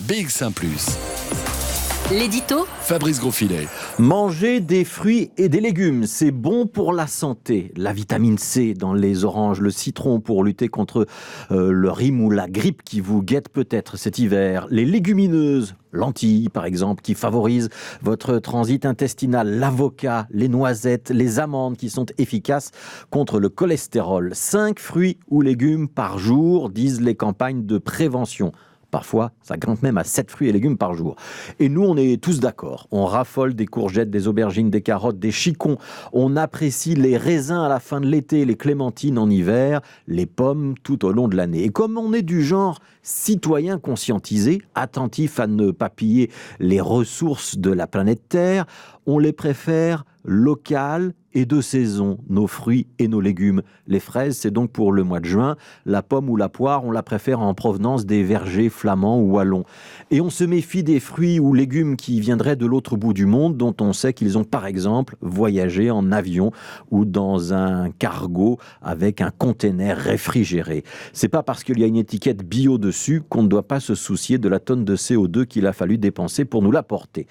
BX1 +. L'édito Fabrice Grosfilet. Manger des fruits et des légumes, c'est bon pour la santé. La vitamine C dans les oranges, le citron pour lutter contre le rhume ou la grippe qui vous guette peut-être cet hiver. Les légumineuses, lentilles par exemple, qui favorisent votre transit intestinal. L'avocat, les noisettes, les amandes qui sont efficaces contre le cholestérol. 5 fruits ou légumes par jour, disent les campagnes de prévention. Parfois, ça grimpe même à 7 fruits et légumes par jour. Et nous, on est tous d'accord. On raffole des courgettes, des aubergines, des carottes, des chicons. On apprécie les raisins à la fin de l'été, les clémentines en hiver, les pommes tout au long de l'année. Et comme on est du genre citoyen conscientisé, attentif à ne pas piller les ressources de la planète Terre, on les préfère locales et de saison, nos fruits et nos légumes. Les fraises, c'est donc pour le mois de juin. La pomme ou la poire, on la préfère en provenance des vergers flamands ou wallons. Et on se méfie des fruits ou légumes qui viendraient de l'autre bout du monde, dont on sait qu'ils ont par exemple voyagé en avion ou dans un cargo avec un conteneur réfrigéré. C'est pas parce qu'il y a une étiquette bio dessus qu'on ne doit pas se soucier de la tonne de CO2 qu'il a fallu dépenser pour nous l'apporter.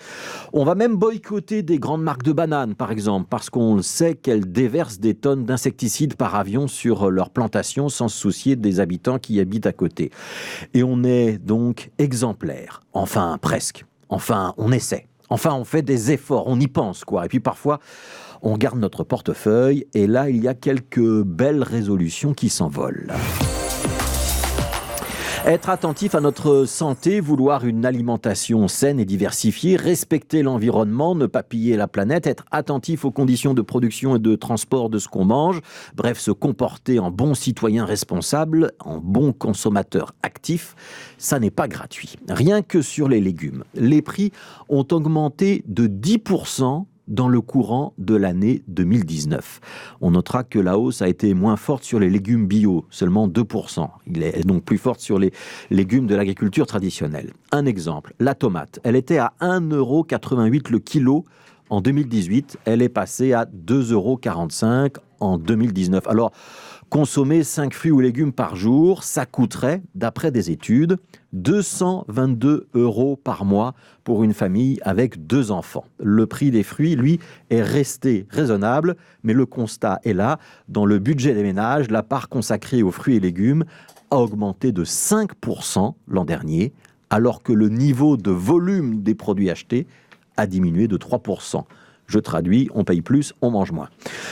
On va même boycotter des grandes marques de bananes, par exemple, parce qu'on sait qu'elles déversent des tonnes d'insecticides par avion sur leurs plantations sans se soucier des habitants qui habitent à côté. Et on est donc exemplaire. Enfin, presque. Enfin, on essaie. Enfin, on fait des efforts, on y pense, quoi. Et puis parfois, on garde notre portefeuille et là, il y a quelques belles résolutions qui s'envolent. Être attentif à notre santé, vouloir une alimentation saine et diversifiée, respecter l'environnement, ne pas piller la planète, être attentif aux conditions de production et de transport de ce qu'on mange, bref, se comporter en bon citoyen responsable, en bon consommateur actif, ça n'est pas gratuit. Rien que sur les légumes, les prix ont augmenté de 10% dans le courant de l'année 2019. On notera que la hausse a été moins forte sur les légumes bio, seulement 2%. Il est donc plus forte sur les légumes de l'agriculture traditionnelle. Un exemple, la tomate. Elle était à 1,88 € le kilo en 2018. Elle est passée à 2,45 € en 2019. Alors, consommer 5 fruits ou légumes par jour, ça coûterait, d'après des études, 222 € par mois pour une famille avec 2 enfants. Le prix des fruits, lui, est resté raisonnable, mais le constat est là. Dans le budget des ménages, la part consacrée aux fruits et légumes a augmenté de 5% l'an dernier, alors que le niveau de volume des produits achetés a diminué de 3%. Je traduis, on paye plus, on mange moins.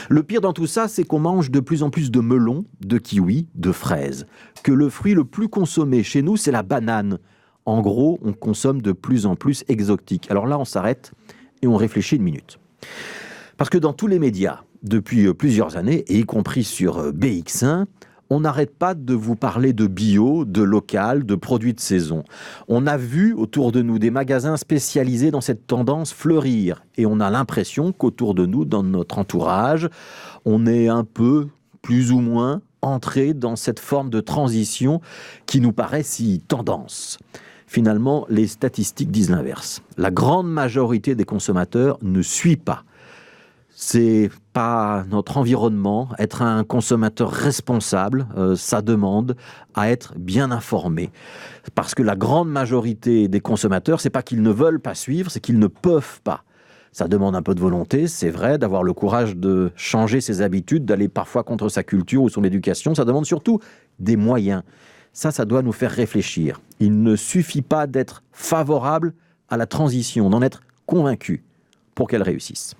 Le pire dans tout ça, c'est qu'on mange de plus en plus de melons, de kiwis, de fraises. Que le fruit le plus consommé chez nous, c'est la banane. En gros, on consomme de plus en plus exotique. Alors là, on s'arrête et on réfléchit une minute. Parce que dans tous les médias, depuis plusieurs années, et y compris sur BX1, on n'arrête pas de vous parler de bio, de local, de produits de saison. On a vu autour de nous des magasins spécialisés dans cette tendance fleurir. Et on a l'impression qu'autour de nous, dans notre entourage, on est un peu, plus ou moins, entré dans cette forme de transition qui nous paraît si tendance. Finalement, les statistiques disent l'inverse. La grande majorité des consommateurs ne suit pas. C'est pas notre environnement. Être un consommateur responsable, ça demande à être bien informé. Parce que la grande majorité des consommateurs, c'est pas qu'ils ne veulent pas suivre, c'est qu'ils ne peuvent pas. Ça demande un peu de volonté, c'est vrai, d'avoir le courage de changer ses habitudes, d'aller parfois contre sa culture ou son éducation. Ça demande surtout des moyens. Ça doit nous faire réfléchir. Il ne suffit pas d'être favorable à la transition, d'en être convaincu pour qu'elle réussisse.